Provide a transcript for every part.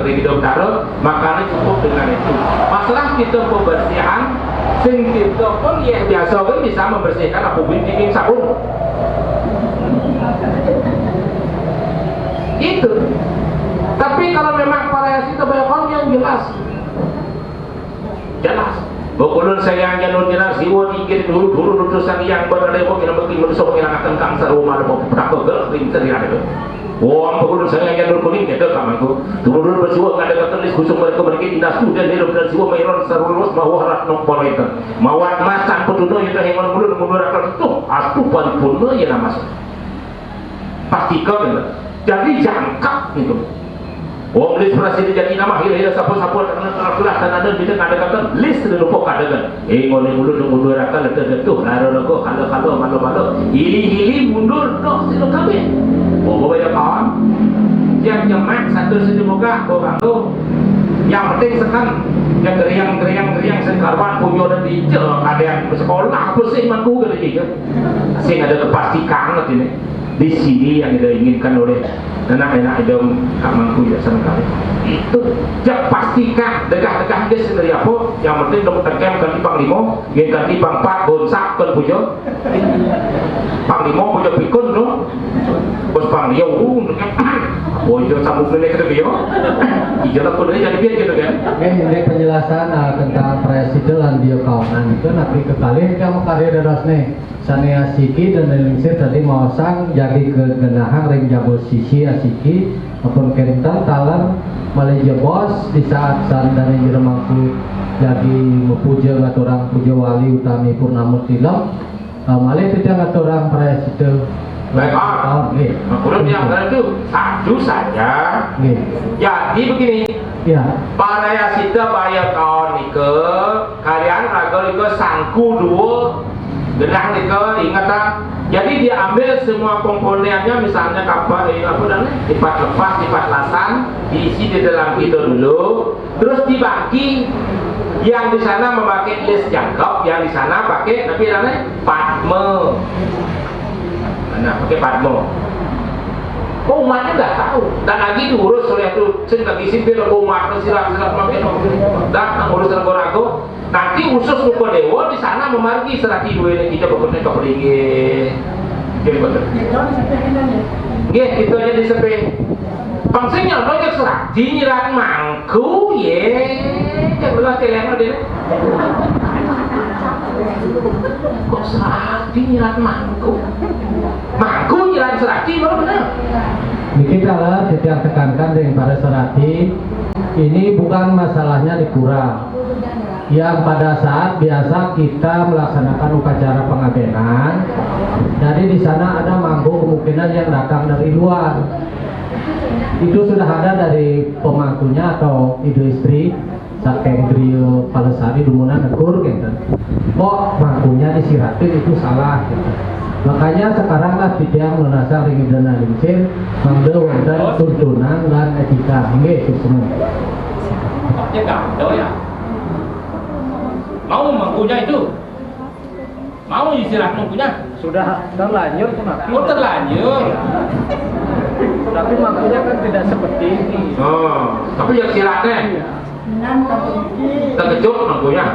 negeri kita utara, makanya cukup dengan itu. Masalah kita pembersihan, sing kita pun ya biasa kan bisa membersihkan apapun bikin sabun. Itu. Tapi kalau memang variasi kebanyakan yang jelas. Bukulun saya jalur jelas siwa dikit dulu tulisan yang bernada kok kita besok menghilangkan kanker rumah mau tak pegel ring teriak itu. Wah, bukulun saya jalur kuning kita kamanku. Turun bersiwa ada tulis khusus mereka dinas dan hidup dan siwa mairon sarulus bahwa ratnok politer. Mawat masan petuno itu yang mundur akan itu astupan pun ya nama. Pastikan jadi jangkap gitu. Wong list presiden jadi nama hilang siapa-siapa terkelas dan ada bila ada kata list dan lupa kadakan. Ngone mundur akan letak tu laro malu hili mundur dok silo kabeh. Oh banyak kawan yang nyemak satu sisi muka orang tu yang penting sekan yang geriang sekarwan punya dan dijel ada yang bersekolah apa sih mantu kali ni sih ada kepastian nanti di sini yang kita inginkan oleh enak-enak hidung kamanku ya senang itu jak pastikan degah-degah dia sendiri apa yang penting dong tekem ganti panglima ganti pangpat bonsak kan pujo panglima pujo pikun dong bos panglima pujo sambung nenek ke dia ijalah pun jadi biar gitu kan ini penjelasan tentang presiden dan dia kawanan itu nanti kekali kamu karya deras nih Sania Siki dan Lingsir tadi mau sang jadi kegenahan ring jabul sisi asiki maupun kentan talan Malaysia bos di saat dan yang mampu jadi mepuja orang puja wali utami Purnamu Tilam Malaysia tidak orang presiden baik kemudian yang itu satu saja jadi begini ya para sida bayar kawan ke kalian ragal ke sangku dua genah nih ingat tak? Jadi dia ambil semua komponennya misalnya kapal apa namanya tipat lepas, tipat lasan diisi di dalam itu dulu, terus dibagi yang di sana memakai list jangkau, yang di sana pakai tapi namanya padme. Nah pakai padme. Kok umatnya nggak tahu dan lagi diurus oleh itu lagi sipil umat silat-silat makin dan urus rago-rago nanti usus lupa dewa di sana memargi serati dua ini kita pokoknya keperingin gitu aja di sepe pangsanya banyak serati nyirat mangku ye yang belah kelihatan deh kok serati nyirat mangku nyirat serati baru benar kita lah setiap tekankan dengan para serati ini bukan masalahnya di pura yang pada saat biasa kita melaksanakan upacara pengabenan jadi di sana ada mangku kemungkinan yang datang dari luar itu sudah ada dari pemangkunya atau ibu istri saking Grio Palesari Dumunan Nekur gitu kok mangkunya disiratin itu salah gitu. Makanya sekarang lah tidak menasah ring dana lingsir mengambil wonten tuntunan dan etika nggih itu semua. Ya enggak ya. Mau mangkunya itu? Mau istirahat mangkunya? Sudah terlanjur kenapa? Oh terlanjur. Tapi mangkunya kan tidak seperti ini. Oh, tapi yang istirahatnya? Terkejut mangkunya.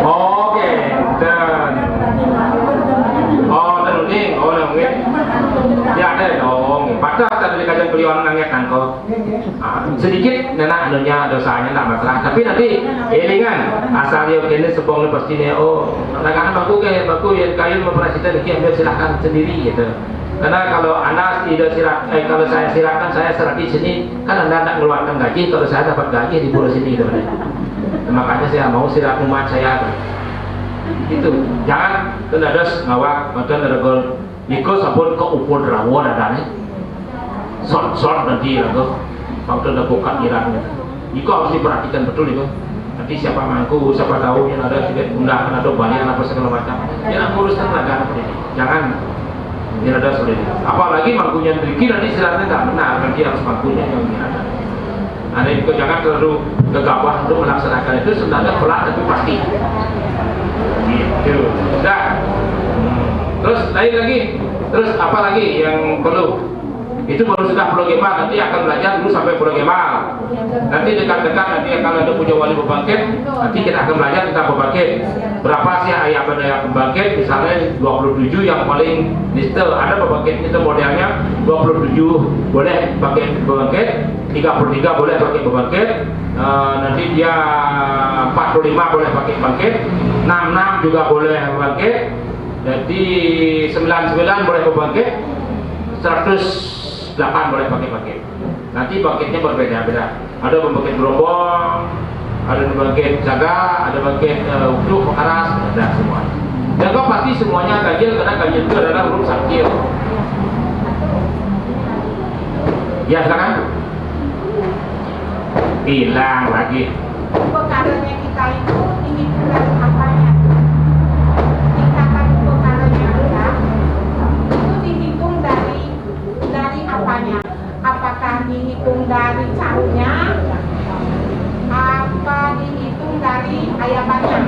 Oke, dan uning, ya ada dong. Pada saat dikajian beliau nangis nangko, sedikit nenak anunya dosanya tidak masalah. Tapi nanti elingan asal dia kini sepong pasti nih. Oh, nagaan baku yang kayu memperhatikan lagi ambil silakan sendiri gitu. Karena kalau anda tidak kalau saya silakan saya serat di sini, kan anda tidak mengeluarkan gaji. Kalau saya dapat gaji di pulau sini gitu. Makanya saya mau sirat umat saya itu jangan kenadas ngawak atau nergol niko sabun ke upur rawon ada nih sort nanti lagu waktu ada buka irangnya niko harus diperhatikan betul itu nanti siapa mangku siapa tahu yang ada tidak undangan atau bayar apa segala macam yang ngurus tenaga jangan ini ada sulit apalagi mangkunya triki nanti siratnya nggak benar nanti harus mangkunya yang ada. Ada juga jangan terlalu gegabah untuk melaksanakan itu sebenarnya pelan tapi pasti. Gitu. Nah, terus lain lagi, terus apa lagi yang perlu itu baru sudah Pulau Gemal. Nanti akan belajar dulu sampai Pulau Gemal. Nanti dekat-dekat nanti akan ada punya wali pembangkit. Nanti kita akan belajar tentang pembangkit. Berapa sih ayat daya pembangkit? Misalnya 27 yang paling liste. Ada pembangkit itu modelnya 27 boleh pakai pembangkit, 33 boleh pakai pembangkit. Nanti dia 45 boleh pakai pembangkit, 66 juga boleh pembangkit. Jadi 99 boleh pembangkit, 108 boleh pakai pembangkit. Nanti pembangkitnya berbeda-beda. Ada pembangkit gerombol, ada pembangkit jaga, ada pembangkit uduk, keras, ada semua. Jaga pasti semuanya ganjil karena ganjil itu adalah huruf sakil. Ya sekarang hilang lagi. Perkaranya kita itu ini bukan apanya. Tingkatan perkaranya adalah itu dihitung dari apanya? Apakah dihitung dari caranya? Apa dihitung dari ayatannya?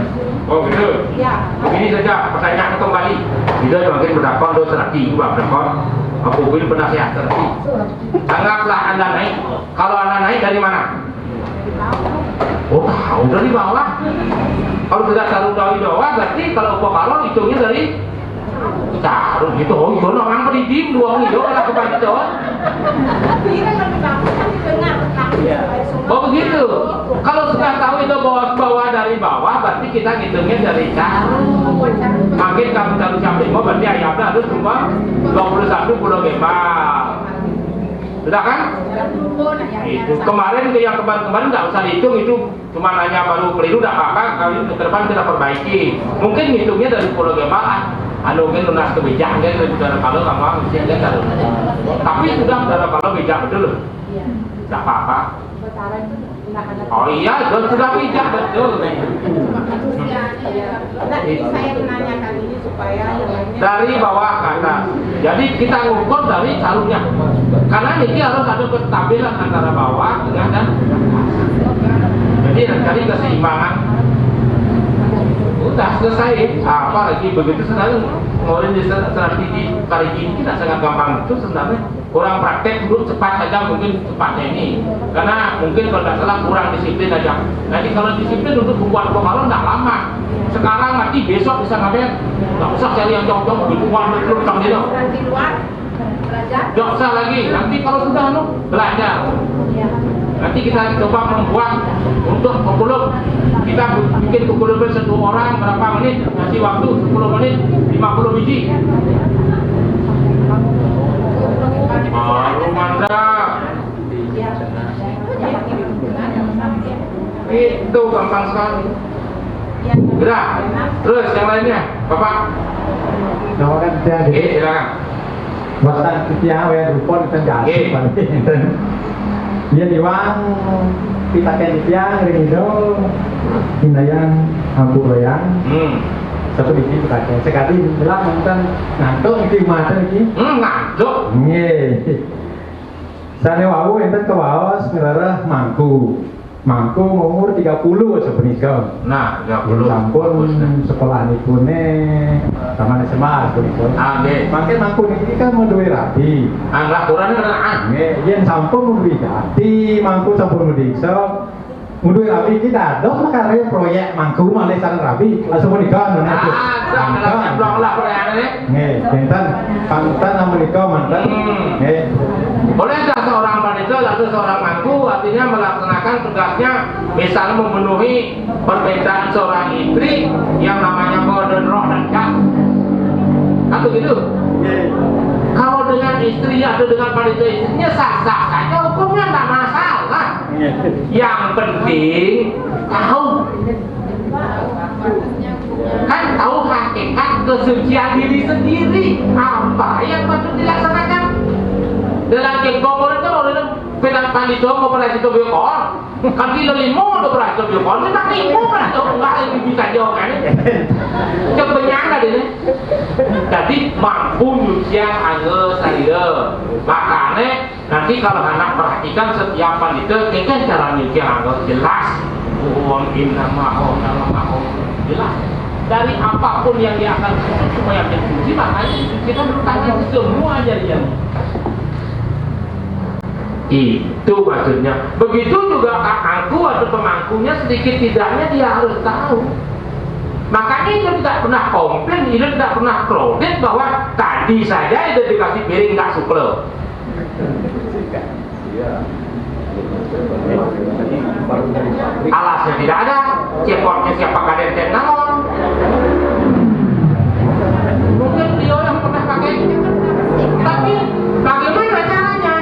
Oh gitu. Ya. Begini saja pertanyaan kembali. Tidak makin berdakon do serati juga berdakon. Aku pilih penasihat serati. Anggaplah anda naik. Kalau anda naik dari mana? Oh tahu dari bawah. Kalau sudah taruh dari bawah berarti kalau kalau hitungnya dari taruh gitu. Oh iya orang beridim dua itu kalau kepada itu. Oh begitu. Kalau sudah tahu itu bawah dari bawah berarti kita hitungnya dari taruh. Makin kamu taruh sampai mau berarti ayatnya harus cuma 21 Pulau Gemal. Sudah kan? Itu kemarin yang kemarin nggak usah dihitung, itu cuma nanya baru keliru, tidak apa-apa. Kali ke depan kita perbaiki. Mungkin hitungnya dari Pulau Gemal, anu mungkin lunas kebijakan dari saudara kalau kamu mesti tahu. Tapi sudah saudara kalau bijak betul, tidak apa-apa. Oh iya, sudah bijak betul. Saya menanyakan ini supaya Dari bawah ke atas. Jadi kita ngukur dari calonnya. Karena ini harus ada kestabilan antara bawah dengan dan atas. Jadi cari keseimbangan. Udah selesai. Apa lagi begitu sebenarnya ngorin di strategi kali ini kita sangat gampang itu sebenarnya. Kurang praktek dulu cepat saja mungkin cepatnya ini. Karena mungkin kalau tidak salah kurang disiplin aja. Jadi kalau disiplin untuk membuat kalau tidak lama. Sekarang nanti besok bisa ngapain? Nggak usah cari yang jauh-jauh di luar belum di luar. Nggak usah lagi. Nanti kalau sudah belajar. Nanti kita coba membuat untuk kukuluk. Kita bikin kukuluk satu orang berapa menit? Kasih waktu 10 menit, 50 biji. Baru mantap. Itu gampang sekali. Gerak. Terus yang lainnya, Bapak. Doakan saya Oke, silakan. buatan kita ya rupon terjadi dia diwang kita kan dia rindu hindayang ambu loyang satu biji pakai sekali bilang mantan ngantuk iki mata iki Ngantuk. nggih sane wau enten ke waos ngelarah mangku umur 30 sebenarnya. Nah, 30. Sampun sekolah nipune taman SMA sebenarnya. Nggih. Makin mangku niki kan mau duwe rabi. Lah kurang kan. Nggih, yen sampun duwe jati, mangku sampun dikso. Muduh rabi kita dong makare proyek mangku malih sareng rabi langsung menika nona. Blok lah proyekane. Nggih, benten pantan menika manten. Nggih. Boleh tak seorang panitia atau seorang mangku artinya melaksanakan tugasnya misalnya memenuhi permintaan seorang istri yang namanya modern roh dan kas. Kan begitu? Kalau dengan istri atau dengan panitia istrinya sah-sah saja hukumnya tidak masalah. Yang penting tahu kan tahu hakikat kesucian diri sendiri apa yang patut dilaksanakan. Dalam kekongkol itu orang pedang panitia mau operasi itu biokon kan kita limo udah operasi itu biokon kita limo kan itu enggak ini bisa jauh kan kebanyakan ini jadi mampu nyucian angge saya makanya nanti kalau anak perhatikan setiap panitia kan cara nyucian angge jelas uang inna ma'o jelas dari apapun yang dia akan supaya dia suci makanya kita bertanya semua aja dia Itu maksudnya. Begitu juga angku atau pemangkunya sedikit tidaknya dia harus tahu. Makanya itu tidak pernah komplain, itu tidak pernah kredit bahwa tadi saja itu dikasih piring nggak suple. Alasnya tidak ada, cepotnya siapa kaden tenalon. Mungkin beliau yang pernah pakai, tapi bagaimana caranya?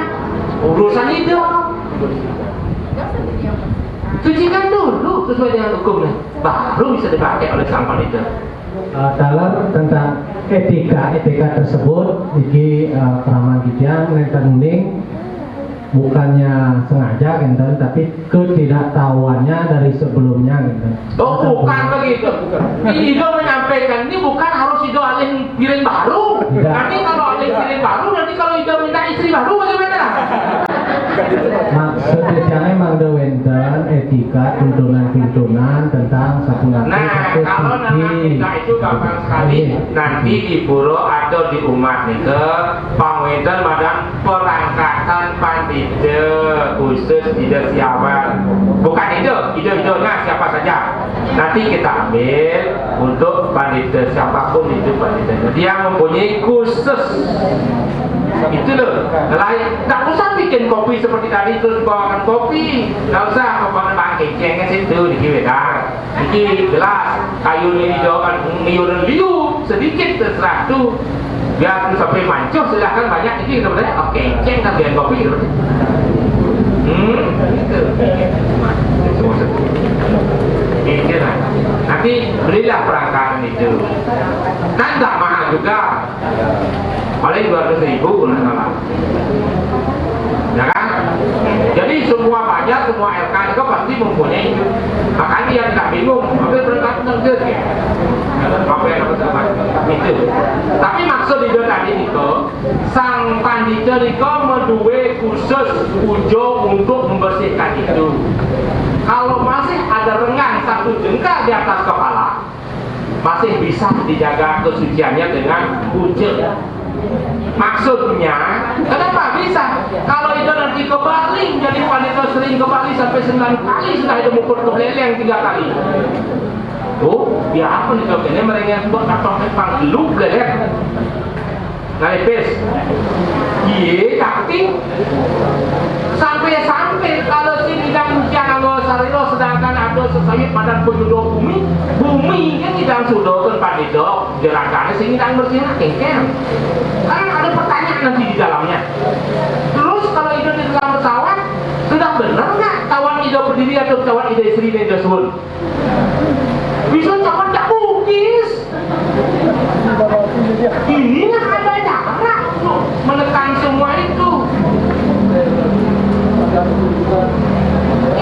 Urusan itu. Cucikan dulu sesuai dengan hukumnya, baru bisa dipakai oleh sang panitia. Dalam tentang etika tersebut, iki keraman kijang nenten bukannya sengaja gitu, tapi ketidaktahuannya dari sebelumnya gitu. Oh bukan begitu. Ido menyampaikan ini bukan harus Ido alih piring baru. Tidak. Nanti kalau alih piring baru, nanti kalau Ido minta istri baru bagaimana? Maksudnya memang ada wenten etika tuntunan tentang sapunati. Nah kalau nama kita itu gampang sekali. Nanti di pura atau di umat nih ke pangwenten madang perangkatan pandita khusus tidak siapan. Bukan ide-idenya siapa saja. Nanti kita ambil untuk pandita siapapun itu panditanya. Dia mempunyai khusus. Itu loh, tak usah bikin kopi seperti tadi terus bawakan kopi, tak usah bawakan bangkit cengeng situ di kiwedang, di gelas kayu ini doakan ngiyuran liu sedikit terserah tuh, biar sampai mancur silahkan banyak ini sebenarnya oke ceng tak biar kopi gitu. Itu lah. Nanti belilah perangkatan itu, kan tak mahal juga. Paling 200.000 kalau salah. Ya kan? Jadi semua pajak, semua RK itu pasti mempunyai itu. Makanya dia tidak bingung, tapi berkat nerjut ya. Apa yang harus itu. Tapi maksud itu tadi itu, sang pandita itu medue khusus ujo untuk membersihkan itu. Kalau masih ada renggang satu jengkal di atas kepala, masih bisa dijaga kesuciannya dengan ujo. Maksudnya, kenapa bisa? Kalau itu nanti ke Bali, jadi wanita sering ke Bali sampai 9 kali sudah itu mukur ke beleng 3 kali. Tuh, biar apa nih dok? Ini mereka buat atau pang lu beleng. Ngalipis. Iya, tapi sampai kalau si bidang jangan sarilo sedangkan ada sesayat badan penduduk bumi kan tidak sudah kan pandidok gerakannya sehingga tidak bersihnya kengkeng. Kan ada pertanyaan nanti di dalamnya. Terus kalau itu di dalam pesawat sudah benar nggak kawan ide berdiri atau kawan ide istri dan jasul? Bisa kawan tak bukis. Inilah ada cara untuk menekan semua itu.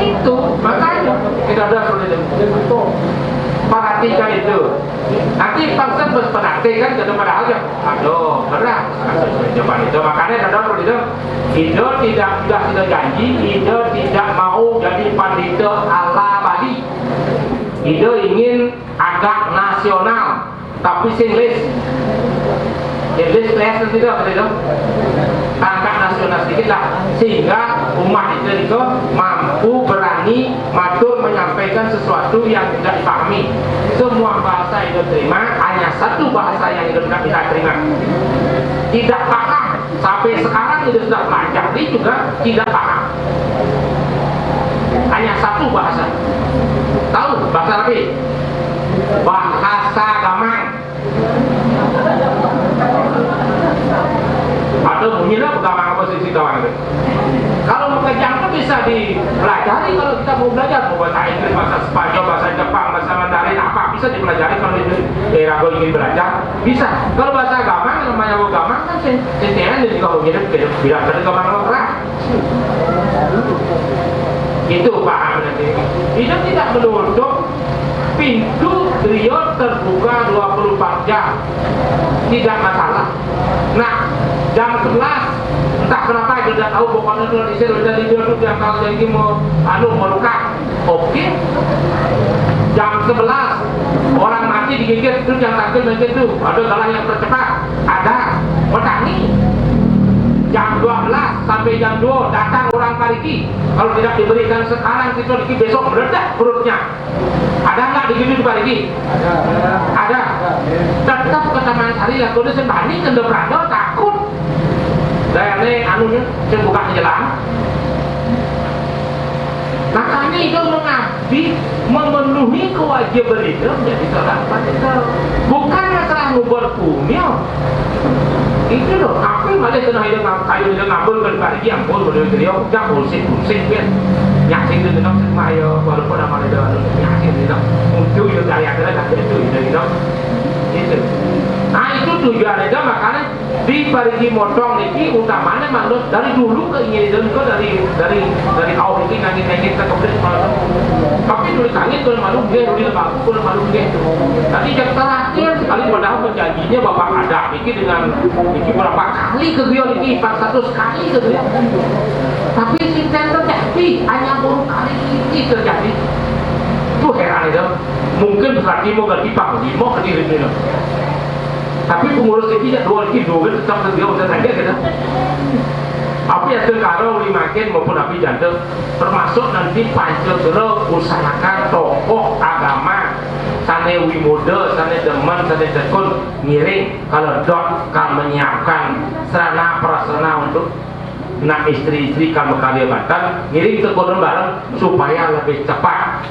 Itu makanya tidak ada sulit. Perhatikan itu. Nanti bangsa berperhatikan ke tempat hal yang aduh berat. Coba itu makanya ada sulit. Ido tidak janji. Ido tidak mau jadi pandita ala Bali. Ido ingin agak nasional, tapi singlis. Jadi kelihatan tidak begitu, angkat nasional sedikit lah, sehingga umat itu mampu berani matur menyampaikan sesuatu yang tidak dipahami. Semua bahasa itu terima, hanya satu bahasa yang itu tidak bisa terima. Tidak paham, sampai sekarang itu sudah pelajari juga tidak paham. Hanya satu bahasa. Tahu bahasa apa? Bahasa Gamang. Atau bunyilah Gamang posisi kawan itu. Kalau mau kejam itu bisa dipelajari kalau kita mau belajar mau bahasa Inggris, bahasa Spanyol, bahasa Jepang, bahasa Mandarin apa bisa dipelajari kalau itu ragu ingin belajar bisa. Kalau bahasa Gamang namanya Gamang kan sentian jadi kalau hidup bilang dari Gamang Lokra. Itu paham nanti. Itu tidak menutup pintu beliau terbuka 24 jam, tidak masalah. Nah, jam 11 entah kenapa dia tidak tahu pokoknya itu di sini udah tidur tuh yang kalau lagi mau meluka. Oke. Jam 11 orang mati digigit itu yang takut mungkin tuh ada galah yang tercepat ada petani. Jam 12 sampai jam 2 datang orang pariki. Kalau tidak diberikan sekarang kita diki besok meledak perutnya. Ada nggak di hidup pariki? Ada. Tetap ke Taman Sari lah kudu sembani kendor rado takut. Dayane anunya saya buka jalan. Makanya itu mengabdi memenuhi kewajiban itu menjadi seorang pendeta. Bukan masalah ngubur punya. Itu loh, apa malah kena hidup kayu hidup ngabul ke parigi ampun boleh beliau jangan pusing kan. Nyaksing itu dong semaya walaupun nama dia nyaksing itu muncul itu karya kita itu itu. Nah itu tujuan itu makanya di parigi motong ini utamanya malu dari dulu keinginan itu dari awal ini nangin ke komplit malu. Tapi dulu kangit kalau malu dia dulu bagus kalau malu dia. Tadi yang terakhir sekali padahal berjanjinya bapak ada ini dengan ini berapa kali ke dia ini 400 kali ke dia. Tapi sistem terjadi hanya baru kali ini terjadi. Itu heran itu. Mungkin berarti mau ganti pak, mau ke diri dia. Tapi pengurus ini dua tetap terbiasa usah saja kita. Apa yang sekarang makin maupun api jantung termasuk nanti Pancasila usahakan tokoh agama sane wimoda, sane demen, sane tekun ngiring kalau dot kan menyiapkan sarana prasarana untuk nak istri-istri kan berkarya Banten ngiring tekun bareng supaya lebih cepat.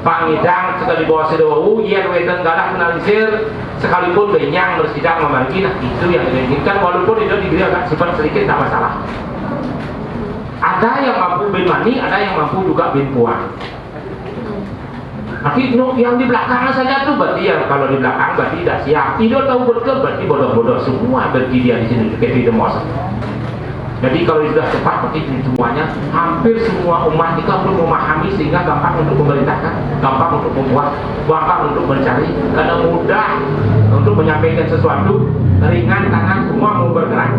Pak Ngidang sekali bawa sedawu, ia wetan gadah finalisir sekalipun benyang bersidang membagi, nah itu yang diinginkan walaupun itu diberi agak sifat sedikit tak masalah. Ada yang mampu bin mani, ada yang mampu juga bin puan. Tapi yang di belakang saja tuh berarti ya kalau di belakang berarti tidak siap. Tidak tahu betul berarti bodoh-bodoh semua berarti dia di sini kayak di demos. Jadi kalau sudah cepat berarti semuanya hampir semua umat itu perlu memahami sehingga gampang untuk memerintahkan, gampang untuk membuat, gampang untuk mencari, karena mudah untuk menyampaikan sesuatu, ringan tangan semua mau bergerak.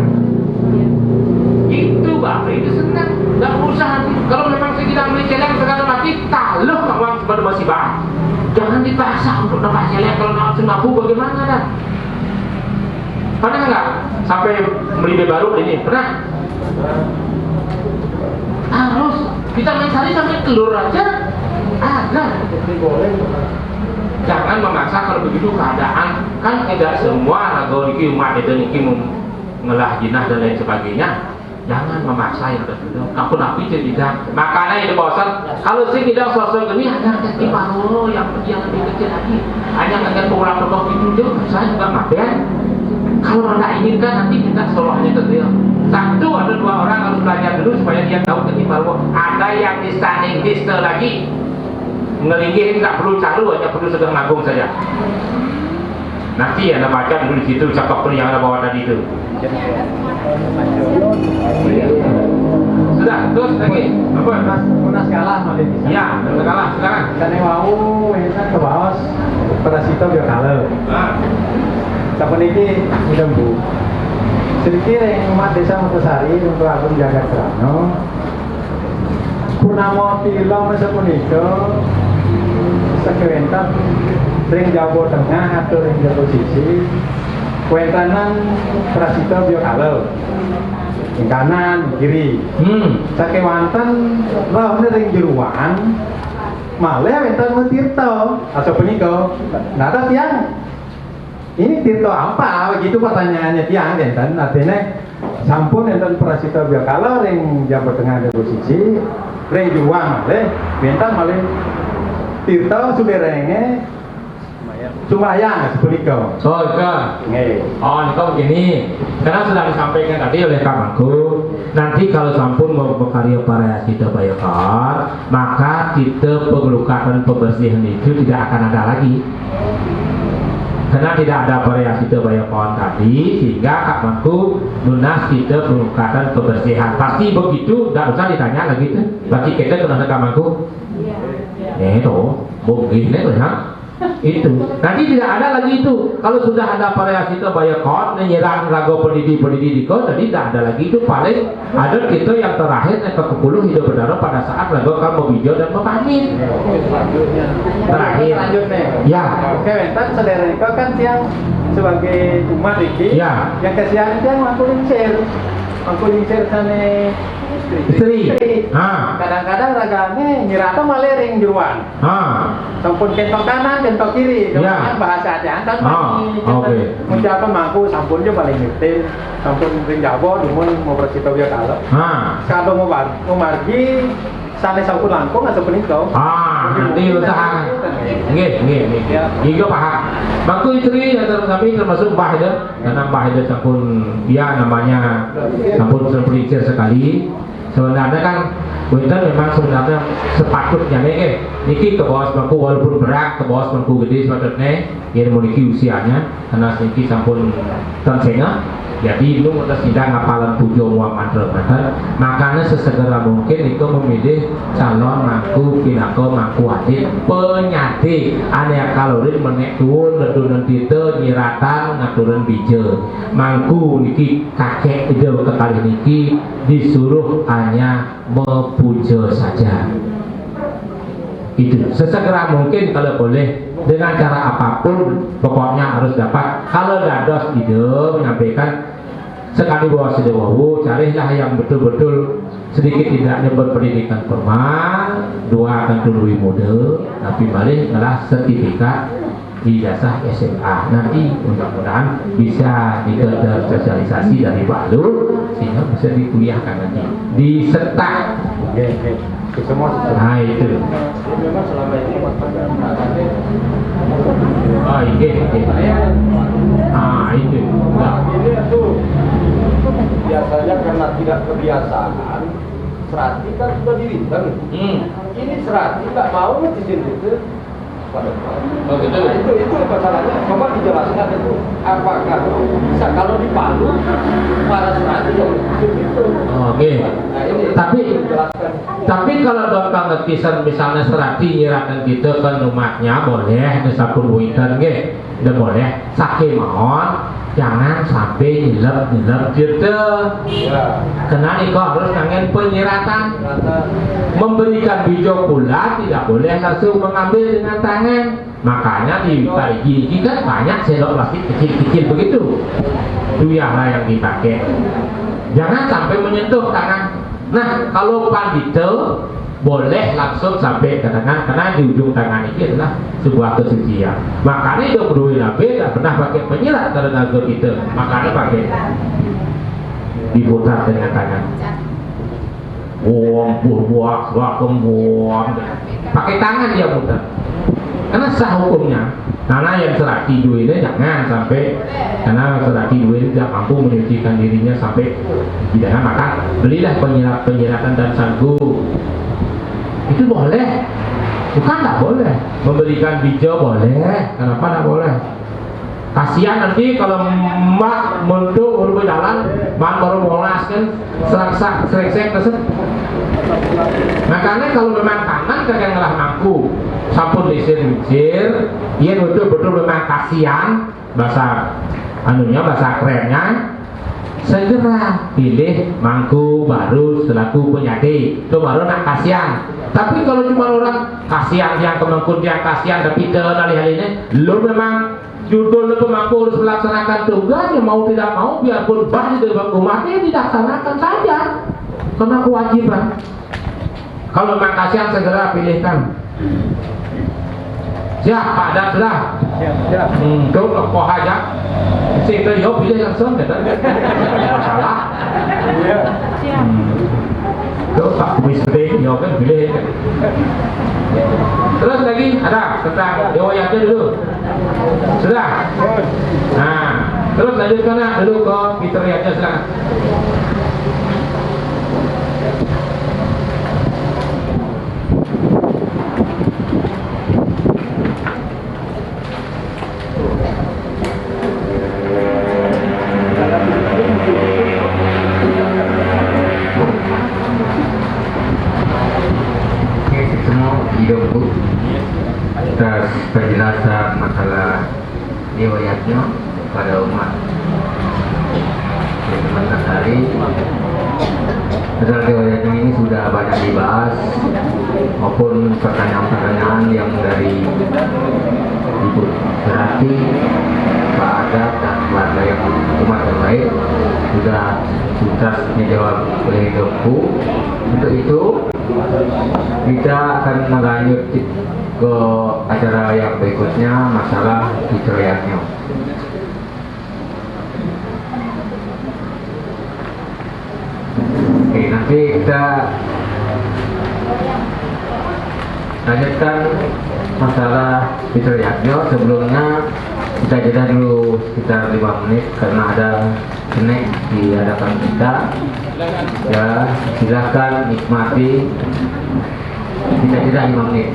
Itu bapak itu senang, nggak usah kalau memang saya tidak beli celeng sekarang mati, taluh kawan sebagai masih bah. Jangan dipaksa untuk dapat celeng kalau nak mampu bagaimana dah? Pernah nggak sampai beli baru ini? Pernah? Harus kita mencari sampai telur aja ada. Jangan memaksa kalau begitu keadaan kan tidak semua lagu ini umat itu mengelah jinah dan lain sebagainya. Jangan memaksa yang betul. Aku nabi tidak. Makanya itu bosan. Kalau sih tidak sosok ini hanya kecil baru yang lebih kecil lagi. Hanya akan pulang ke itu saya juga maben. Kalau anda inginkan nanti kita solonya ke dia. Satu atau dua orang harus belajar dulu supaya dia tahu ketimbang. Ada yang di standing distance lagi ngelinggihin tak perlu caru, hanya perlu sedang ngagung saja. Nanti anda baca dulu di situ cakap yang anda bawa tadi itu. Sudah, terus lagi apa? Munas kalah malah. Ya, kalah sekarang. Karena mau kan ke bawah pada situ dia kalah. Siapa ini udah bu. Sedikit yang umat desa Mutosari untuk aku menjaga Serano. Purnamo Tilo masa puniko sekewentan ring Jawa Tengah atau ring Jawa Sisi. Kuentanan Prasito Biokalo. Yang kanan, kiri. Sakewantan lawannya ring jeruan. Malah wentan Tirto atau puniko. Nggak ada tiang. Ini Tirto apa? Begitu pertanyaannya tiang enten artinya sampun enten Prasito Biokalo ring Jawa Tengah ada posisi ring juang malih bentan malih Tirto suderenge Sumayang sepunika. So itu. Oh itu begini. Karena sudah disampaikan tadi oleh kawanku. Nanti kalau sampun mau berkarya para kita bayar, maka kita pengelukaran pembersihan itu tidak akan ada lagi. Karena tidak ada variasi terbayar pohon tadi, sehingga kawanku lunas kita pengukuran pembersihan. Pasti begitu, tidak usah ditanya lagi tuh. Berarti kita kena kawanku. Itu, mungkin itu ya. Itu. Nanti tidak ada lagi itu. Kalau sudah ada variasi terbayar pohon, menyerang ragu pendidih kau, jadi tidak ada lagi itu. Paling ada kita yang terakhir yang ke-10 hidup berdarah pada saat ragu kamu hijau dan memamit. Terakhir. Ya. Oke, entar saudara Niko kan yang sebagai umat ini, ya. Yang kesian itu yang mampu lincir. Aku nyisir sana Istri. Ah. kadang-kadang ragane nyirata malering jeruan Ah. sampun kentok kanan kentok kiri Ya. dengan bahasa aja kan Oke. menjapa mangku sampun dia paling ngerti sampun ring jabo dumun mau bersito dia kalau mau margi sana sampun langkung atau penikau Nanti usaha. Nggih. Iya paham. Bangku istri yang kami termasuk Mbah itu, karena Mbah itu sampun dia namanya sampun terpelincir sekali. Sebenarnya kan Winter memang sebenarnya sepatutnya nih niki ke bawah bangku walaupun berat ke bawah bangku gede sepatutnya dia memiliki usianya karena niki sampun tensenga. Jadi itu udah sidang ngapalan tujuh muam mantra makanya sesegera mungkin itu memilih calon mangku pinako mangku adit penyati aneh kalorin menek turun ledunan tite nyiratan ngaturan bija mangku niki kakek ide kekali niki disuruh hanya mepuja saja itu sesegera mungkin kalau boleh dengan cara apapun pokoknya harus dapat kalau dados ide menyampaikan sekali bawa sedewawu carilah yang betul-betul sedikit tidaknya berpendidikan formal dua akan tului mode tapi balik adalah sertifikat ijazah SMA nanti mudah-mudahan bisa dikejar sosialisasi dari Balu sehingga bisa dikuliahkan nanti disertai. Nah itu. memang selama ini Oh iya. Ah itu. Nah. Ini tuh biasanya karena tidak kebiasaan serati kan sudah dirinten. Ini serati nggak mau di sini itu pada Oh gitu. nah, itu masalahnya. Coba dijelaskan itu apakah bisa kalau di Palu para serati yang itu. Oke. Nah ini dijelaskan. Tapi kalau dokter ngetisan misalnya serati nyiratan kita ke rumahnya boleh disapun winter nggih, udah boleh sakit mohon jangan sampai nyelep gitu. Ya. Karena ini kok harus kangen penyiratan. Karena Memberikan bijak pula tidak boleh langsung mengambil dengan tangan. Makanya di gigi kan banyak sendok plastik kecil-kecil begitu. Itu yang dipakai. Jangan sampai menyentuh tangan. Nah, kalau pandito boleh langsung sampai ke tangan karena di ujung tangan ini adalah sebuah kesucian. Makanya itu berdua Nabi tidak pernah pakai penyirat karena kita. Makanya pakai diputar dengan tangan. Buang, pakai tangan dia putar. Karena sah hukumnya. Karena yang serati dua ini jangan sampai karena serati dua ini tidak mampu menyucikan dirinya sampai tidak maka belilah penyiratan dan sangu itu boleh bukan tak boleh memberikan bijak boleh kenapa tak boleh kasihan nanti kalau mbak mundur urut jalan mbak baru molas kan serengsek tersebut makanya kalau memang kanan kakek ngelah mampu sampun disir-disir dia betul-betul memang kasihan bahasa anunya bahasa kerennya segera pilih mangku baru selaku penyati itu baru nak kasihan tapi kalau cuma orang kasihan yang kemangkut yang kasihan tapi terkenal hal ini lu memang judul itu mampu harus melaksanakan tugasnya mau tidak mau biarpun bah di dalam umatnya dilaksanakan saja karena kewajiban kalau memang kasihan segera pilihkan siap Pak Dan sudah siap kau lepoh aja sehingga dia pilih langsung ya masalah kau Pak Misri dia kan pilih terus lagi ada tentang dewa yatnya dulu sudah nah terus lanjutkan dulu ke fitriyatnya silakan. hidupku atas penjelasan masalah riwayatnya pada umat teman hari masalah riwayatnya ini sudah banyak dibahas maupun pertanyaan-pertanyaan yang dari Ibu Berarti Pak Adab dan Pak ada yang umat yang baik sudah tuntas dijawab oleh Dompu. Untuk itu kita akan melanjut ke acara yang berikutnya, masalah Fitriatnya. Oke, nanti kita lanjutkan masalah Fitriatnya. Sebelumnya kita jeda dulu sekitar 5 menit karena ada snack di hadapan kita. Ya, silakan nikmati. Kita jeda 5 menit.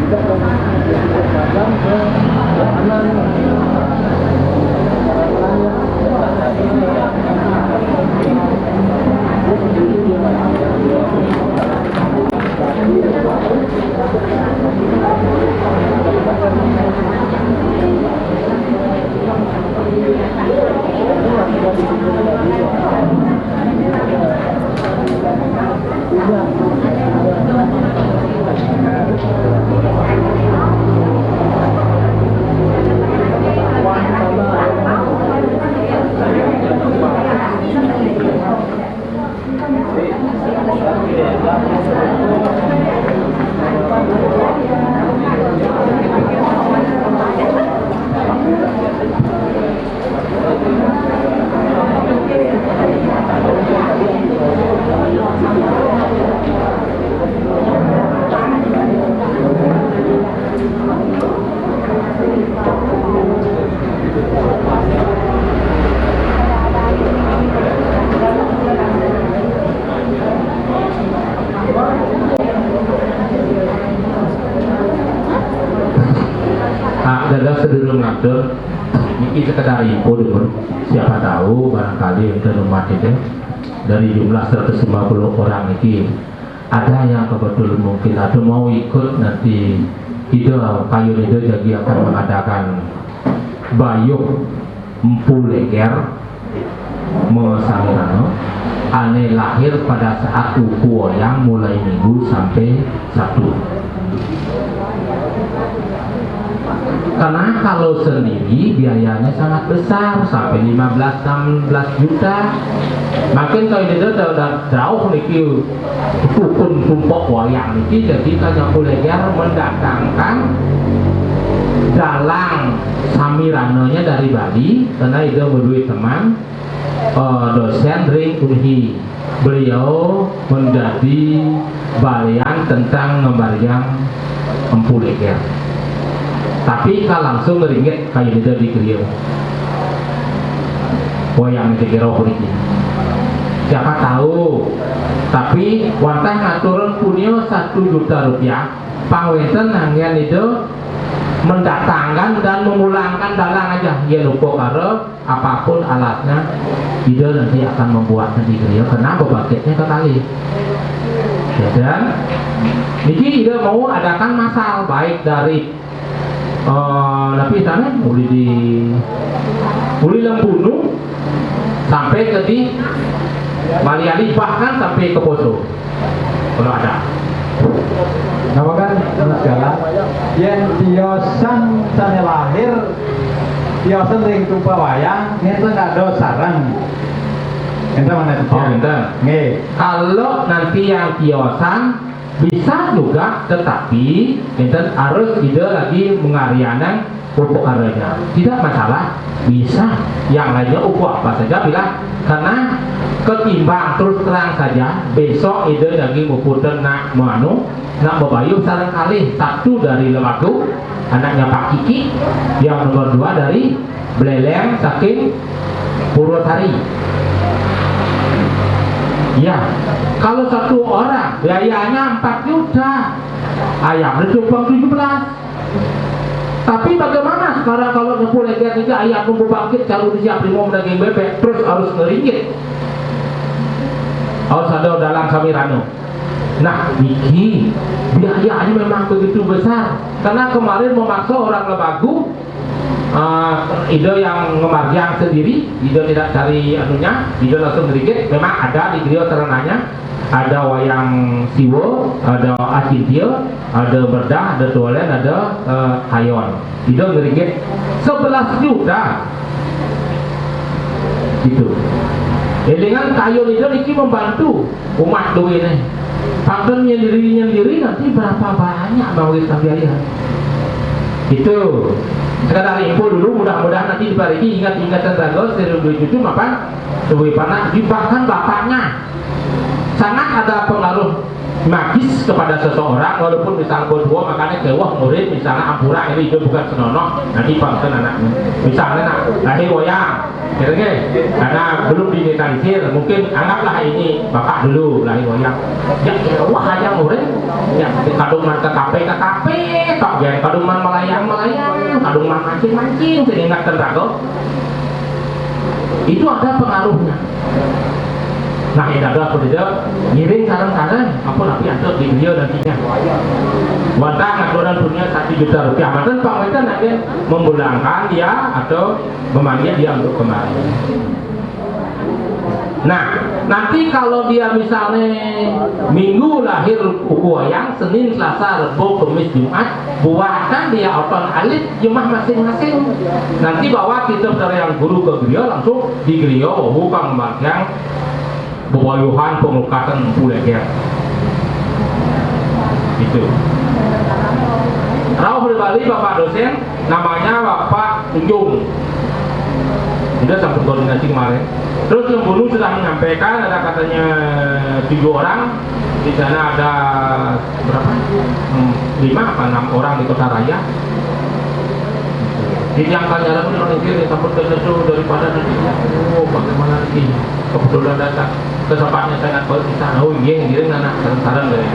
Tidak Dalam sedulur ngatur ini sekedar info dulu, siapa tahu barangkali ada umat itu dari jumlah 150 orang ini ada yang kebetulan mungkin ada mau ikut nanti itu kayu itu jadi akan mengadakan bayuk empu leger mesamirano ane lahir pada saat uku yang mulai Minggu sampai Sabtu. Karena kalau sendiri biayanya sangat besar sampai 15-16 juta. Makin kalau itu udah jauh niki ukun tumpok wayang niki, jadi kanya kuleger mendatangkan dalang samiranonya dari Bali karena itu berdua teman dosen ring Unhi. Beliau menjadi balian tentang ngembaryang empu leger. Tapi kalau langsung ngeringet kayak itu di Kriyo wayang di Kiro ini siapa tahu. Tapi wantah ngaturun punyo 1 juta rupiah pangwenten nangian itu mendatangkan dan memulangkan dalang aja ya lupa karo apapun alatnya itu nanti akan membuat di Kriyo karena bebaketnya kekali ya. Dan niki ide mau adakan masal baik dari tapi sana mulai Lembunu sampai ke di Bali bahkan sampai ke Poso kalau ada. Nama kan segala yang tiosan sana lahir tiosan ring tumpah wayang itu nggak ada sarang. Ente mana itu? Oh, ente. Kalau nanti yang tiosan bisa juga, tetapi kita harus tidak lagi mengarianan pupuk arenya. Tidak masalah, bisa. Yang lainnya upu apa saja bila karena ketimbang terus terang saja besok ide lagi muputan nak manu nak bebayu sarang kali satu dari Lemagu anaknya Pak Kiki, yang nomor 2 dari Beleleng saking Purwosari. Ya, kalau 1 orang biayanya 4 juta, ayam cuma 17. Tapi bagaimana sekarang kalau nempul leger juga ayam nunggu bangkit kalau disiap limau daging bebek terus harus ngeringgit. Harus ada dalam samirano. Nah, ini biayanya memang begitu besar. Karena kemarin memaksa orang Lebagu ide yang ngemaryang sendiri, ide tidak cari anunya, ide langsung ngeringgit. Memang ada di Griyo terenanya, ada wayang siwo, ada acintil, ada berdah, ada tualen, ada hayon. Ide ngeringgit 11 juta gitu. Dengan kayu itu ini membantu umat dulu ini. Faktor nyendiri nanti berapa banyak mau kita biaya. Itu sekedar info dulu, mudah-mudahan nanti dipariki ingat-ingatan tanggal seribu cucu mapan sebuah panak bahkan bapaknya sangat ada pengaruh magis kepada seseorang, walaupun misalnya berdua makanya kewah murid misalnya ampura ini itu bukan senonoh nanti pangsen anaknya misalnya nak lahir wayang kira-kira karena belum dinetalisir mungkin anggaplah ini bapak dulu lahir wayang ya kewah aja murid ya kadungan ke KP tok ya kadungan melayang kadungan mancing sehingga terdago itu ada pengaruhnya. Nah, yang ada pekerja ngiring kadang-kadang apa nanti ada di video nantinya. Wantah ngaturan punya 1 juta rupiah. Maka Pak Wetan nanti memulangkan dia atau memanggil dia untuk kembali. Nah, nanti kalau dia misalnya Minggu lahir uku wayang, Senin, Selasa, Rebo, Kamis, Jumat, buatkan dia oton alit jumlah masing-masing. Nanti bawa kita dari yang guru ke Griyo langsung di Griyo bukan yang bawayuhan pengukasan empu leger. Itu. Rauh di Bali Bapak dosen namanya Bapak Tunjung. Kita sampai koordinasi kemarin. Terus yang bunuh sudah menyampaikan ada katanya 7 orang. Di sana ada berapa? 5 apa 6 orang di Kota Raya. Di yang jalan pun orang kiri sampai ke situ daripada nanti bagaimana lagi kebetulan datang kesempatnya sangat baik di sana. Oh iya ngirim anak saran dari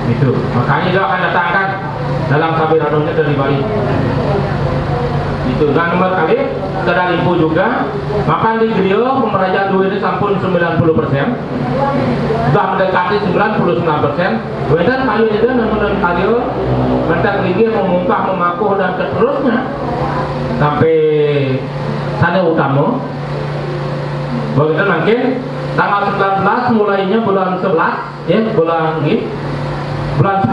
itu. Makanya dia akan datangkan dalam sabiranunya dari Bali. Itu dan nomor kali kedal info juga makan di Grio pemerajaan duit ini sampun 90%, sudah mendekati 99%. Wedan kayu itu namun kayu mentak gigi memungkah memakuh dan seterusnya sampai sana utama. Begitu mungkin tanggal 19 mulainya bulan 11 ya bulan 10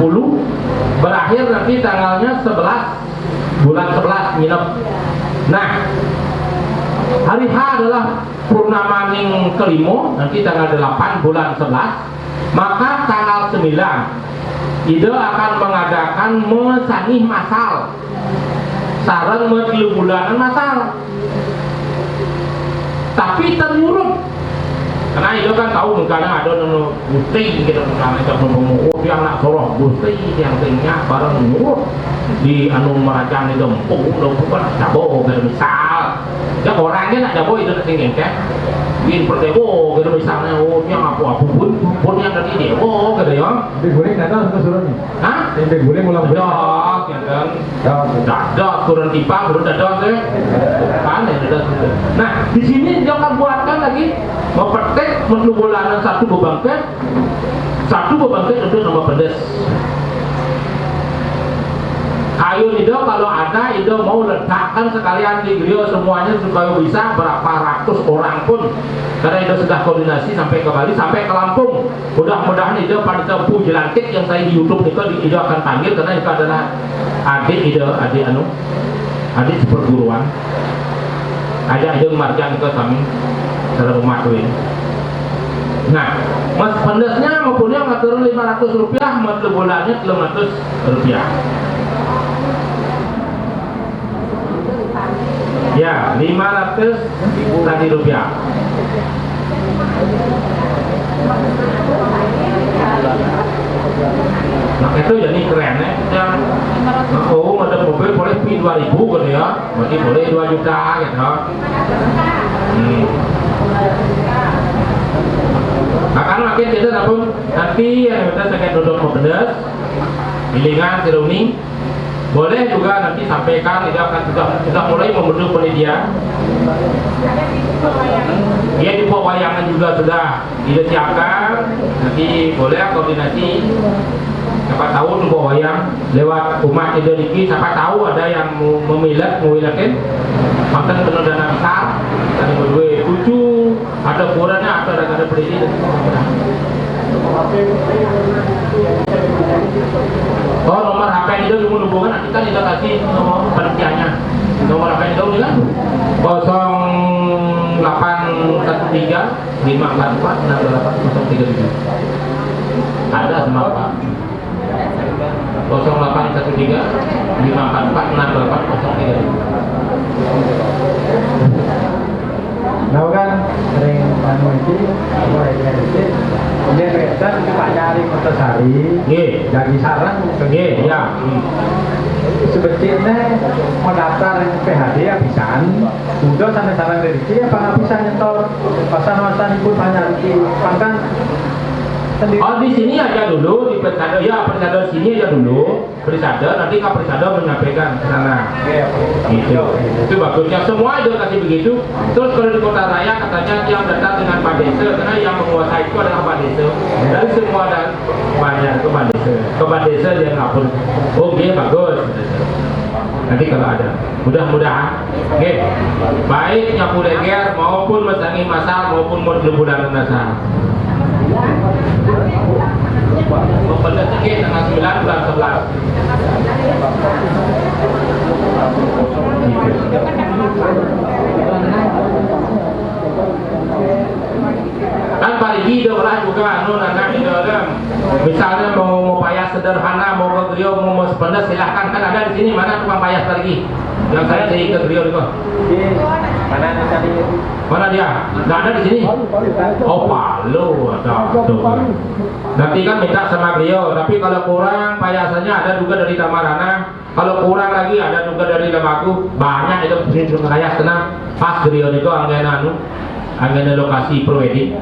berakhir nanti tanggalnya 11 bulan 11 nginep. Nah, hari H adalah purnama ning kelima, nanti tanggal 8 bulan 11. Maka tanggal 9 Ida akan mengadakan mesangih masal. Sarang metilu bulanan masal. Tapi terurut. Karena Ida kan tahu kadang ada nono gusti gitu misalnya kalau mau yang nak soroh gusti yang tinggal bareng nurut di anu merajaan itu udah bukan jabo misal ya orangnya nak jabo itu tinggi kan bikin perdebo gitu misalnya yang apa pun yang dari dewo gitu ya Diguling datang ke suruhnya. hah? Diguling ulang Dados, ya kan? Dados, turun tipang, turun dados ya. Kan ya dados. Nah, di sini dia akan buatkan lagi mepetik menubulanan satu bebangkit itu nama pedes. Kayu itu kalau ada itu mau letakkan sekalian di Grio semuanya supaya bisa berapa ratus orang pun karena itu sudah koordinasi sampai ke Bali sampai ke Lampung. Mudah-mudahan itu pada tempuh jelantik yang saya di YouTube itu akan panggil karena itu adalah adik seperguruan ada itu marjan ke kami dalam rumah ini. Nah, mas pendasnya maupun yang ngatur 500 rupiah, mas bulannya 500 rupiah. Ya, 500 tadi rupiah. Nah itu jadi keren ya. Yang ada mobil boleh pi 2000 gitu ya, berarti boleh 2 juta gitu. Akan makin kita nanti yang kita sakit duduk pedas, bilingan seruni. Boleh juga nanti sampaikan tidak akan sudah mulai membentuk penitia. Dia di wayangan juga sudah disiapkan. Nanti boleh koordinasi. Siapa tahu di wayang lewat umat Indonesia. Siapa tahu ada yang memilakin mantan penuh dana besar. Tadi berdua cucu, ada kurangnya, ada pendidik. Oh nomor HP itu cuma hubungan nanti kan kita kasih nomor penelitiannya. Nomor HP itu nih kan 0813 544 628 037. Ada sama Pak. 0813 544 628 037. Nah kan sering anu iki dia rekan Pak Nyari Kertosari jadi sarang ya. Sebetulnya mau daftar PHD ya bisaan sudah sampai sarang dari sini apa nggak bisa nyetor pasan-pasan ibu banyak kan sendiri. Oh di sini aja dulu di Persada ya Persada sini aja dulu Persada nanti Kak Persada menyampaikan ke sana. Gitu. Itu bagusnya semua itu kasih begitu. Terus kalau di Kota Raya katanya yang datang dengan Pak Desa karena yang menguasai itu adalah Pak Desa. Dari semua dan banyak ke Pak Desa. Ke Pak Desa dia ngapun. Oke bagus. Nanti kalau ada mudah-mudahan oke baik nyapu leger maupun mesangi masal maupun bulan dasar. Membelas sedikit tanggal 9 bulan 11. Kan Pak parigi lah juga anu nana di dalam. Misalnya mau payas sederhana, mau ke griot, mau sependas silahkan, kan ada di sini. Mana tukang payas parigi? Yang saya sih ke griot itu. Mana dia? Nggak ada di sini. Oh Palu ada. Nanti kan minta sama beliau. Tapi kalau kurang payasannya ada juga dari Tamarana. Kalau kurang lagi ada juga dari Lemaku. Banyak itu payas tenang. Pas griot itu angin lokasi pro-wedding.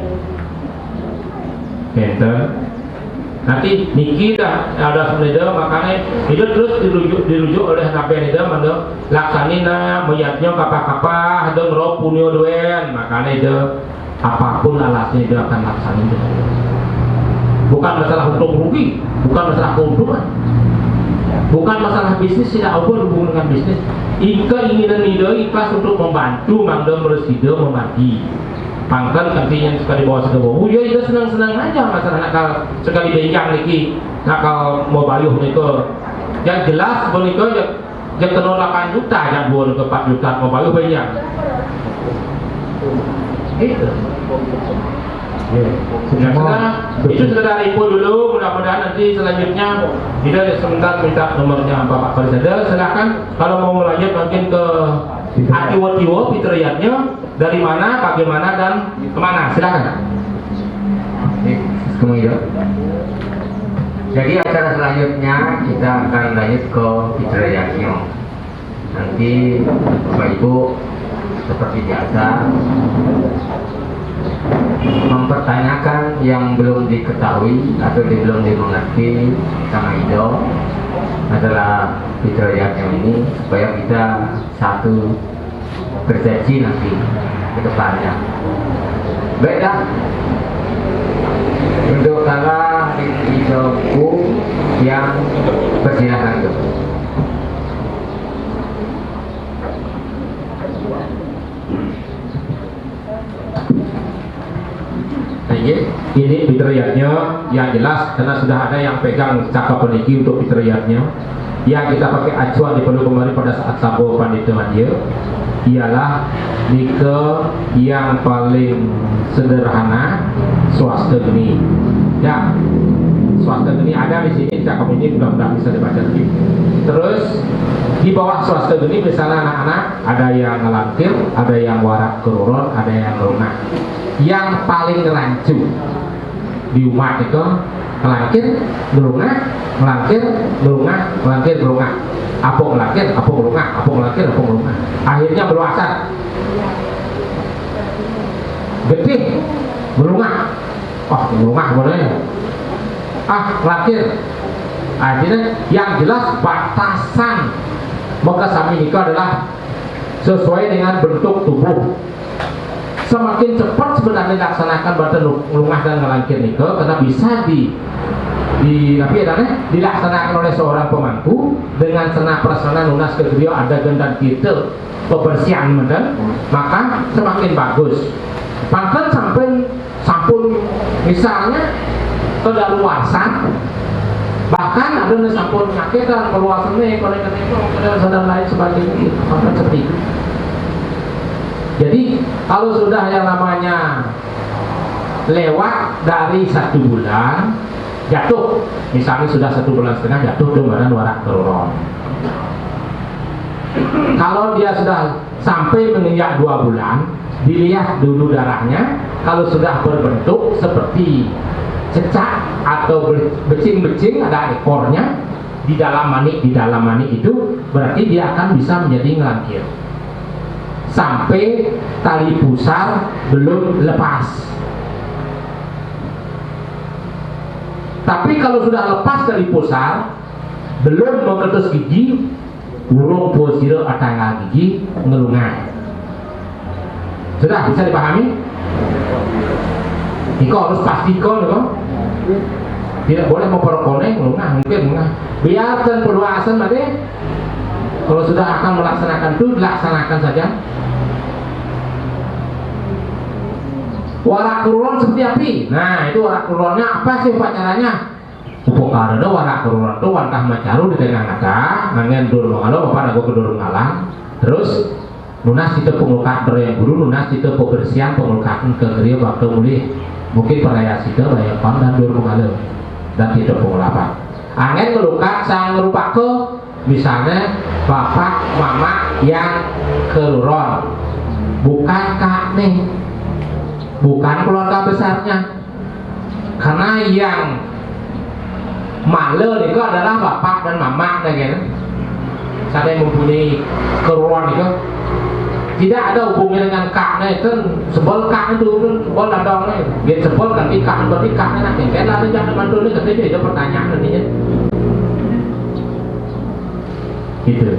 Nanti niki dah ada sebenarnya makanya itu terus dirujuk oleh Nabi Nida mana laksanina mayatnya kapah-kapah ada ngerok punyo doen makanya itu apapun alasnya itu akan laksanin itu. Bukan masalah untung rugi, bukan masalah keuntungan, bukan masalah bisnis, tidak apa hubungan dengan bisnis. Ika inginan Nida ikhlas untuk membantu mangga meresida membagi. Pangkat nantinya sekali bawa ke bawah, ya itu senang-senang aja masalah nakal sekali benjang niki nakal mau bayuh niko. Yang jelas boniko ya kena 8 juta yang buat ke 4 juta mau bayuh benjang. Itu. Itu sekedar info dulu, mudah-mudahan nanti selanjutnya tidak sebentar minta nomornya Bapak Presiden. Silakan kalau mau lanjut mungkin ke Atiwo-tiwo fitriyatnya dari mana, bagaimana dan kemana, silakan. Kemudian, jadi acara selanjutnya kita akan lanjut ke fitriyatnya. Nanti Bapak Ibu seperti biasa mempertanyakan yang belum diketahui atau belum dimengerti sama Ido adalah fitriyatnya ini supaya kita satu persepsi nanti ke depannya. Baiklah, untuk kala Idoku yang persilakan itu. Ini fitriyatnya yang jelas karena sudah ada yang pegang cakap peniki untuk fitriyatnya yang kita pakai acuan di perlu kemarin pada saat sabo pandita dia ialah nikah yang paling sederhana swasta geni ya, swasta geni ada di sini cakap ini mudah-mudahan bisa dibaca lagi. Terus di bawah swasta geni misalnya anak-anak ada yang ngelangkir, ada yang warak keruron, ada yang ngelunah. Yang paling rancu di umat itu ngelangkir, ngelunah, ngelangkir, ngelunah, ngelangkir, ngelunah. Apa ngelangkir, apa ngelunah, apa ngelangkir, apa ngelunah. Akhirnya berwasar. Getih, ngelunah. Oh, ngelunah boleh. Ah, ngelangkir. Akhirnya yang jelas batasan maka sami itu adalah sesuai dengan bentuk tubuh. Semakin cepat sebenarnya dilaksanakan badan ngelungah dan ngelangkir nikah karena bisa dilaksanakan oleh seorang pemangku dengan senah prasana lunas kedua ada gendan kita pembersihan medan, maka semakin bagus. Bahkan sampun misalnya kedaluarsan, bahkan ada sampun nyakitan keluasan nih kalau dan lain sebagainya, maka seperti itu. Jadi kalau sudah yang namanya lewat dari 1 bulan jatuh, misalnya sudah 1,5 bulan jatuh ke badan warak keruron. Kalau dia sudah sampai menginjak 2 bulan, dilihat dulu darahnya. Kalau sudah berbentuk seperti cecak atau becing-becing ada ekornya di dalam mani itu berarti dia akan bisa menjadi ngelangkir. Sampai tali pusar belum lepas. Tapi kalau sudah lepas tali pusar, belum mengetus gigi, burung posiro atangga gigi ngelungai. Sudah bisa dipahami? Iko harus pastikan, tidak boleh memperkoneng ngelungah, mungkin ngelungah. Biarkan perluasan tadi. Kalau sudah akan melaksanakan itu, dilaksanakan saja. Warak keruron seperti api. Nah, itu warak keruronnya apa sih upacaranya? Upokara do warak keruron itu wantah macaru di tengah kata, ngangen dur mangalo bapak nago ke dur ngalang. Terus lunas kita pengulkat yang guru, lunas kita pembersihan pengulkatan ke geria bakal mulih mungkin peraya sida bayar kon dan 2000 dan 38. Angin melukat sang merupakan ke misalnya bapak mama yang keluron, bukan kak nih, bukan keluarga besarnya, karena yang malu itu adalah bapak dan mama gitu. Saya mempunyai keluruan itu tidak ada hubungannya dengan kaknya itu sebel kaknya itu sebel ladangnya dia sebel nanti kak berarti kaknya nanti kan lalu jangan mandu ini nanti dia ada pertanyaan nantinya gitu.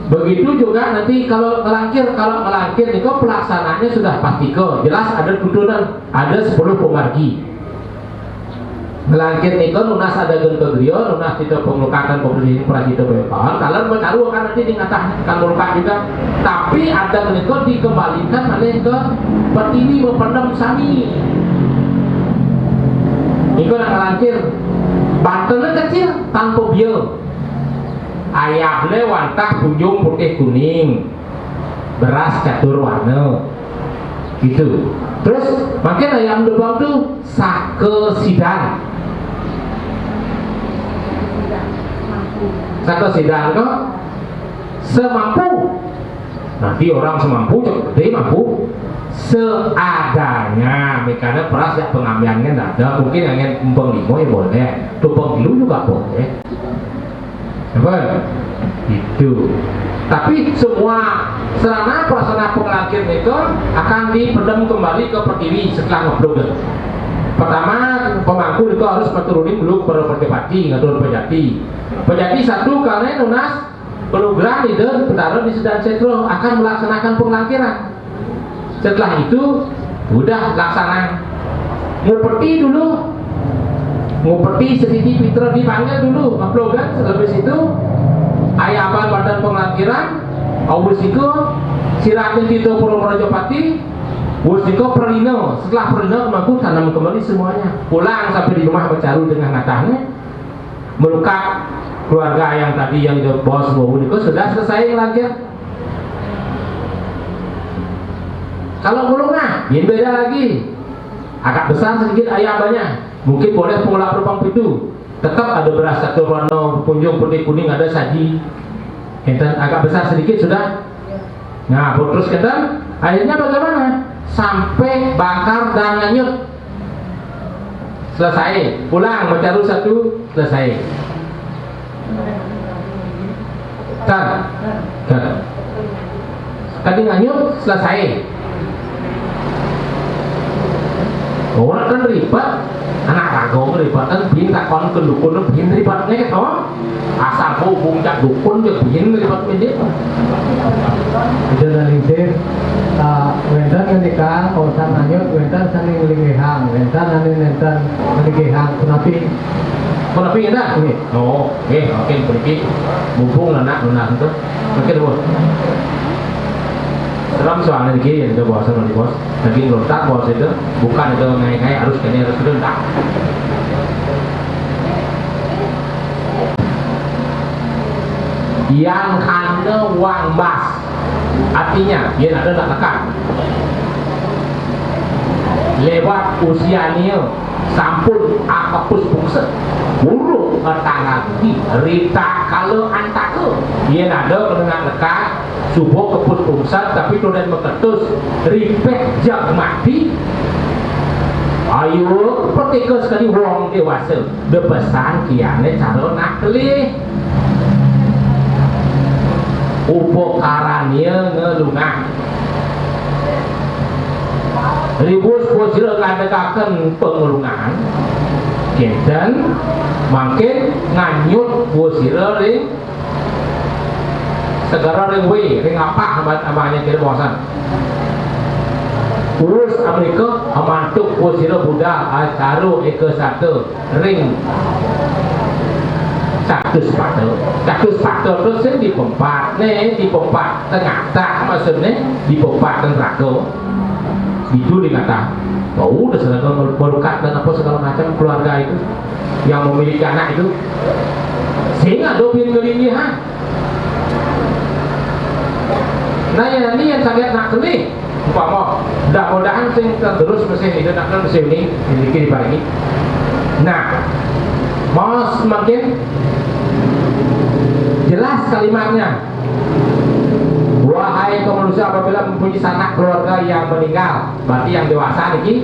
Begitu juga nanti kalau ngelangkir itu pelaksanaannya sudah pasti kok jelas ada tutunan ada 10 pemargi melangkir niko nunas ada gento griyo nunas tidak pengelukatan komposisi prasito bepan kalian mencaru akan nanti dikatakan melukat juga tapi ada niko dikembalikan oleh ke petini mempendam sami niko nak melangkir bantelnya kecil tanpa biel ayamnya wantah kunjung putih kuning beras catur warna gitu. Terus makin ayam dobang tuh sake sidang kok semampu nanti orang semampu gede mampu seadanya karena beras ya pengambilannya tidak ada mungkin yang empeng limo ya boleh tumpeng kilo juga boleh apa itu tapi semua sarana prasarana pengelangkir itu akan dipendam kembali ke pertiwi setelah ngeblogger. Pertama pemangku itu harus meturunin dulu ke Pejati ngatur Pejati satu karena nunas program itu benar di Sedan Setro akan melaksanakan pengelangkiran. Setelah itu udah laksana ngupeti dulu sedikit Fitra dipanggil dulu ngeplogan habis itu ayapan badan pengelangkiran habis itu siratin Tito Purwomojopati Wusiko perino, setelah perino mampu tanam kembali semuanya. Pulang sampai di rumah bercaru dengan matanya, melukat keluarga yang tadi yang bos bau itu sudah selesai lagi. Kalau mulungah, yang beda lagi, agak besar sedikit ayabannya. Mungkin boleh pengolah perumpang itu, tetap ada beras satu warna punjung putih kuning ada saji. Enten agak besar sedikit sudah. Nah, terus kita akhirnya bagaimana? Sampai bakar dan nganyut selesai, pulang mencaru satu selesai. Tadi nganyut selesai. Orang kan ribet, anak kagong ribet kan bin tak kon ke dukun bin ribetnya gitu. Asal hubung cak dukun je bin ribet ini. Itu dari sini, wenten ketika urusan lanjut, wenten saling melingihang, wenten melingihang, kenapi kita? Oh, oke, pergi. Mumpung anak itu, oke dulu. Dalam soalnya ini yang kita bahas sama di bos, lagi ngelotak bos itu, bukan itu kayak harus kini harus rendah. Yang hanya uang bas, artinya dia ada tak lekat. Lewat usianya sampun akapus bungset buruk tangan rita kalau antaku dia ada kena lekat subuh kepus bungset tapi kemudian meketus ripet jak mati. Ayo seperti sekali wong dewasa bepesan kiane cara nak kelih upokarannya ngelungah ribus posir ngadekaken pengelungan kinten makin nganyut posir ring segera ring ring apa abahnya kira bosan urus Amerika amantuk posir Buddha acaru eke satu ring satu sepatu terus di pompat tengah tak maksudnya di pompat tengah itu dikata udah sedang berukat dan apa segala macam keluarga itu yang memiliki anak itu sehingga dobin kelinihan nah yang ini yang sangat nak kelih umpama mudah-mudahan sing terus mesin itu nak mesin ini dimiliki di paringi. Nah, mau semakin jelas kalimatnya. Wahai kaum manusia, apabila mempunyai sanak keluarga yang meninggal, berarti yang dewasa niki,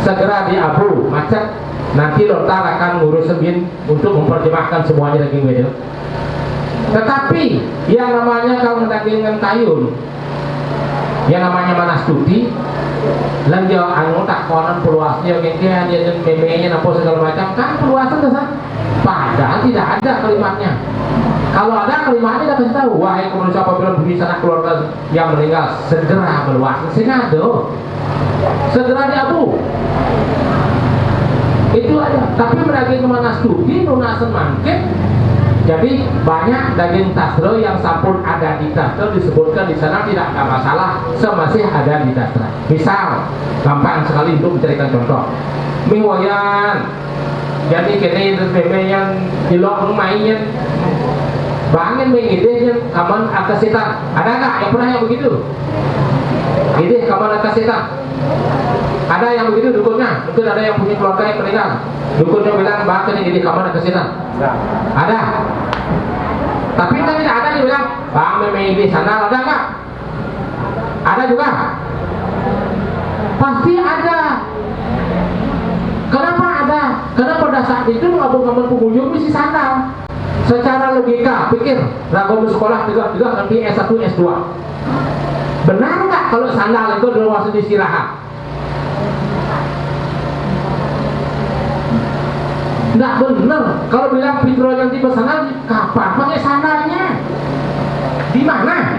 segera diabu macet, nanti lontar akan ngurus sebin untuk memperjemahkan semuanya daging wedel. Tetapi yang namanya kalau daging kayun, yang namanya manastuti, lan dia anu tak konon peluasnya, dia memenya apa segala macam, kan peluasan dasar. Padahal tidak ada kalimatnya. Kalau ada kalimatnya kita kasih tahu, wahai kaum manusia, apabila mempunyai sanak keluarga yang meninggal, segera meluas. Senado, segera diabu. Itu aja. Tapi daging manastuti lunasan mangkit. Jadi banyak daging tasro yang sampun ada di tasro disebutkan di sana tidak ada masalah, semasih ada di tasro. Misal, gampang sekali untuk mencarikan contoh. Miwayan, jadi kini meme yang dilok rumahnya, bangin mengidenya kaman akasitan. Ada nggak yang pernah yang begitu? Ide kaman akasitan. Ada yang begitu dukunnya? Mungkin ada yang punya keluarga yang meninggal. Dukunnya bilang bahkan ini kaman akasitan. Ada. Tapi kan tidak ada yang bilang bang memang di sana, ada nggak? Ada juga. Pasti ada. Kenapa ada? Karena pada saat itu abang-abang pengunjung mesti sandal. Secara logika, pikir, ragam sekolah juga nanti S1, S2. Benar nggak kalau sandal itu dalam waktu istirahat? Nggak benar. Kalau bilang Fitro yang tipe sandal, kapan pakai sandalnya? Di mana?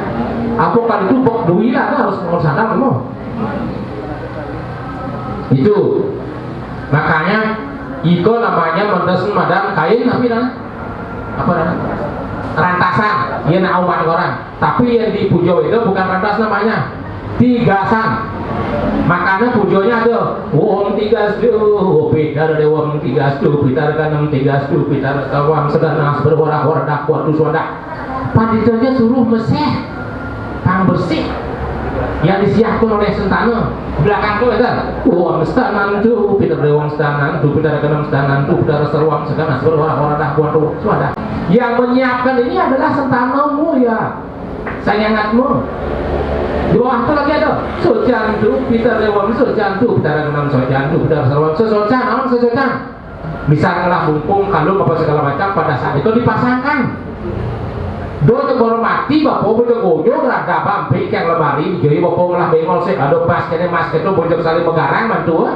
Apa kali itu bok dui lah, harus pakai sandal kamu? Itu. Makanya, iko namanya mendes madam kain tapi apa namanya? Rantasan. Ia nak umat orang. Tapi yang di Pujo itu bukan rantas namanya, tigasan. Makanya pujonya ada wong 3 pitar ada wong 3 pitar kan 3 pitar kawam sedana berwarna-warna dakwah tu suara. Panitianya suruh meseh kang bersih yang disiapkan oleh Sentana belakang tu kan wong setanan tu pitar ada wong setanan tu pitar kan setanan tu pitar seruang sedana berwarna-warna dakwah tu suara. Yang menyiapkan ini adalah Sentanamu ya sayangatmu. Di bawah itu lagi ada sojantu, Peter Lewang sojantu, Peter Renam sojantu, Peter Serwang sesocan. Bisa ngelah bungkung, kalung apa segala macam pada saat itu dipasangkan. Do cebor mati, bapak bojok gojo, rada bampik yang lemari, jadi bapak ngelah bengol sih, ada pas kene mas itu bojok saling begarang mantu.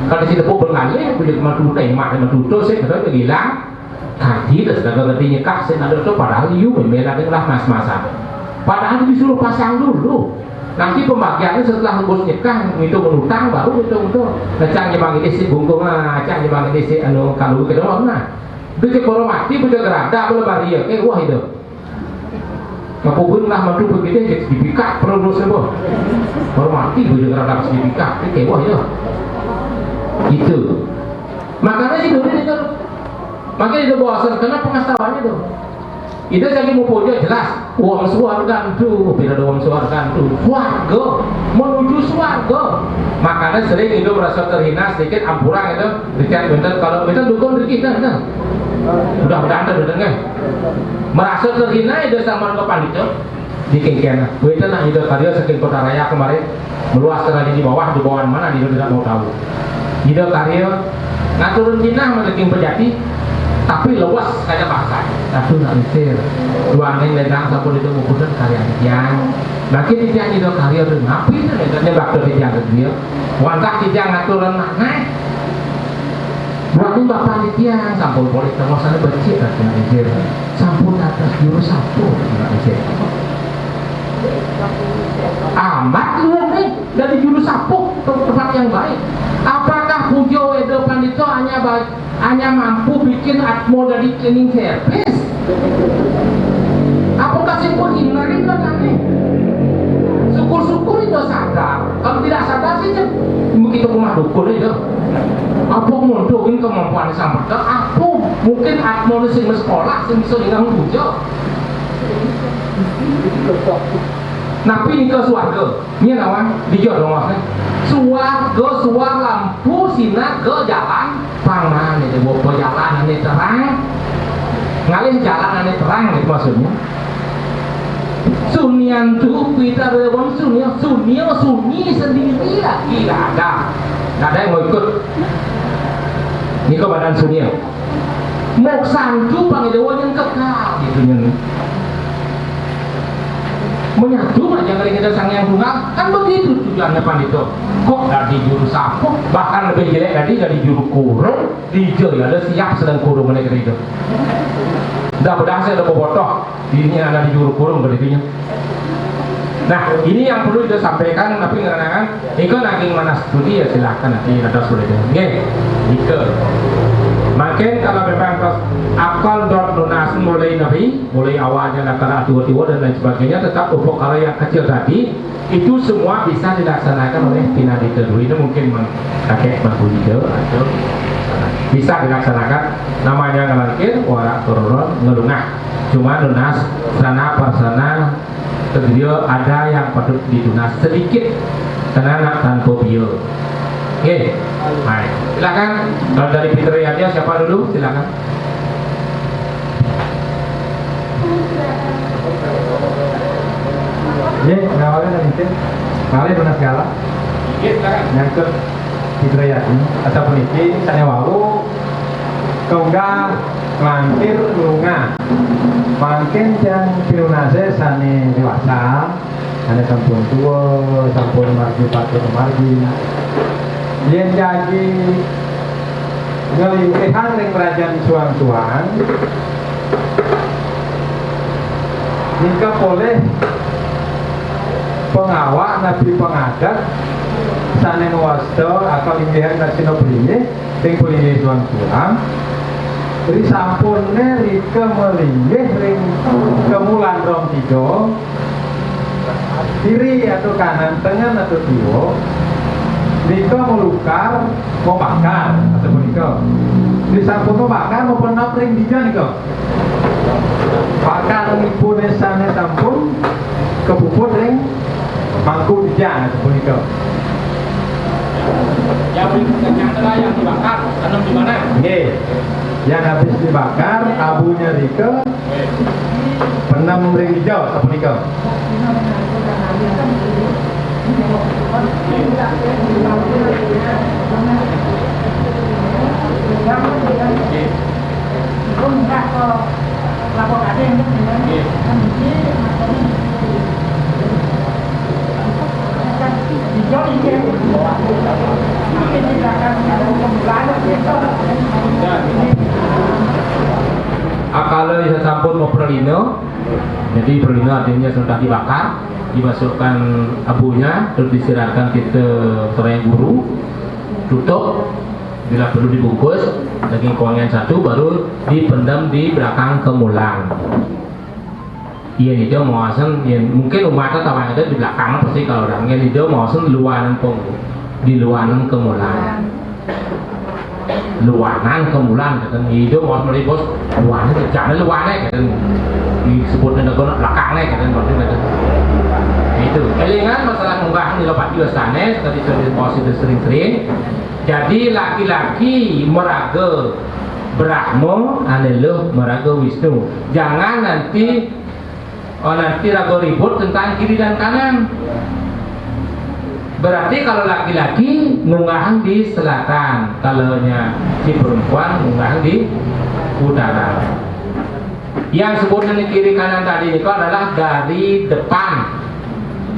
Kalau di situ pun ngali, bojok mantu tembak, mantu tuh sih, terus hilang. Kaki terus dagang getinya kak, sih ada tuh padahal you memang ngelah mas-masan. Padahal disuruh pasang dulu. Nanti pembagiannya setelah bos nikah itu menutang baru itu. Ngecang nyebang ini si bungkung ngecang nyebang ini si anu kalau ke doang nah. Itu kalau mati punya gerada boleh baria. Wah itu. Kapubun lah mantu begitu jadi dipikak perlu sebo. Kalau mati punya gerada harus dipikak. Wah itu. Itu. Makanya itu makanya itu bosan karena pengetahuannya itu. Itu saya mau punya jelas uang suarga itu, bila ada uang suarga itu warga menuju suarga. Makanya sering itu merasa terhina sedikit ampurang itu dicari bentar kalau bentar dukung dari kita udah kan merasa terhina itu sama kepan itu di kengkena bentar nah itu karya saking kota raya kemarin meluas terjadi di bawah mana dia tidak mau tahu itu karya ngaturun Cina mendeking pejati tapi luas kayak bahasa tapi nggak mikir dua neng legang sampun itu ngukusan karya tiang bagi tiang itu karya itu ngapain legangnya bakal tiang dia wantah tiang ngaturan mana buatin bapak tiang sampun polis kawasannya becik nggak mikir sampun atas juru sapu nggak mikir amat lu nih dari juru sapu tempat yang baik. Apakah Pujo Edopan itu hanya mampu bikin atmo dari cleaning service? Apakah simpul ini kan nih? Syukur-syukur itu sadar. Kalau tidak sadar sih begitu rumah dukun itu. Apa munculin kemampuan sampai ke apa? Mungkin atmo di sekolah sih bisa dengan Pujo. Napi ni ke suarga. Ni nawan dijodoh maksudnya. Suarga suar lampu sinar ke jalan pangan itu bawa jalan ini terang. Ngalih jalan ini terang itu maksudnya. Sunian tu kita rewon sunyi sendiri lagi tidak ada yang mau ikut. Ini ke badan sunyi. Mok sanju pangidewan yang kekal gitu nya. Menyatu aja kali kita sang yang tunggal kan begitu tujuannya pandito. Kok dari juru sapu bahkan lebih jelek dari juru kurung dijo ya ada siap sedang kurung mereka itu. Dah berdasar ada bobotoh dirinya ada di juru kurung berarti. Nah ini yang perlu kita sampaikan tapi kadang-kadang ikut naging mana studi ya silahkan nanti ada sulit. Oke, ikut. Makin kalau memang akal dan lunas mulai nabi, mulai awalnya antara tiwa-tiwa dan lain sebagainya, tetap upaya yang kecil tadi itu semua bisa dilaksanakan oleh pinadita. Ini mungkin kakek berbudi atau bisa dilaksanakan. Namanya ngelangkir, warak turun, ngelungah. Cuma lunas sana persana terdio ada yang patut dilunas sedikit karena tanpa bio. Oke, baik. Silakan. Kalau dari fitriyatnya siapa dulu? Silakan. Ya, awalnya nanti kali lunas segala. Silakan. Nyangkut fitriyat ini ataupun iki sane wau keunggah langkir lunga. Makin yang pilunase sane dewasa, sane sampun tua, sampun margi patut margi. Yen jadi ngeliwatan ring kerajaan suang-suang jika boleh pengawak nabi pengadat sane ngwasta akal inggihan nasino belingi ring belingi suang-suang ri sampune rike melinggih ring kemulan rong tiga kiri atau kanan tengah atau kiwa Niko melukar, mau bakar, ataupun Niko di sampun mau bakar, mau penap ring dia Niko bakar nipu nesane sampun kebuput ring mangku dia, ataupun Niko yang telah yang dibakar, tanam di mana? Oke, yang habis dibakar, abunya Niko penam ring hijau, ataupun Niko Kalau bisa sampun mau perlino, jadi perlino artinya sudah dibakar, dimasukkan abunya, terus disirahkan kita seorang guru, tutup, bila perlu dibungkus, daging kuangan satu, baru dipendam di belakang kemulang. Iya nih dia mau asen, ya, mungkin umatnya tahu ada di belakang pasti kalau orangnya dia mau asen luanan di luanan kemulang. Luanan kemulan kata hidup mau beli bos luanan jangan luanan kata disebutnya negara belakangnya kata maksudnya itu elingan masalah munggah di lopat juga sana tadi sudah sering-sering jadi laki-laki meraga Brahma adalah meraga Wisnu jangan nanti raga ribut tentang kiri dan kanan. Berarti kalau laki-laki nunggahan di selatan, kalau si perempuan nunggahan di utara. Yang sebutnya kiri kanan tadi itu adalah dari depan.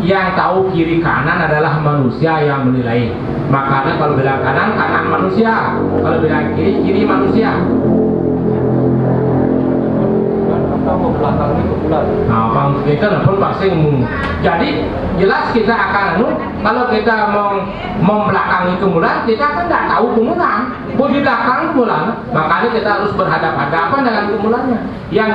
Yang tahu kiri kanan adalah manusia yang menilai. Makanya kalau bilang kanan, kanan manusia. Kalau bilang kiri, kiri manusia. Nah, bang kita pun pasti jadi jelas kita akan kalau kita mau membelakangi kemulan kita kan tidak tahu kemulan mau di belakang kemulan makanya kita harus berhadapan-hadapan dengan kemulannya yang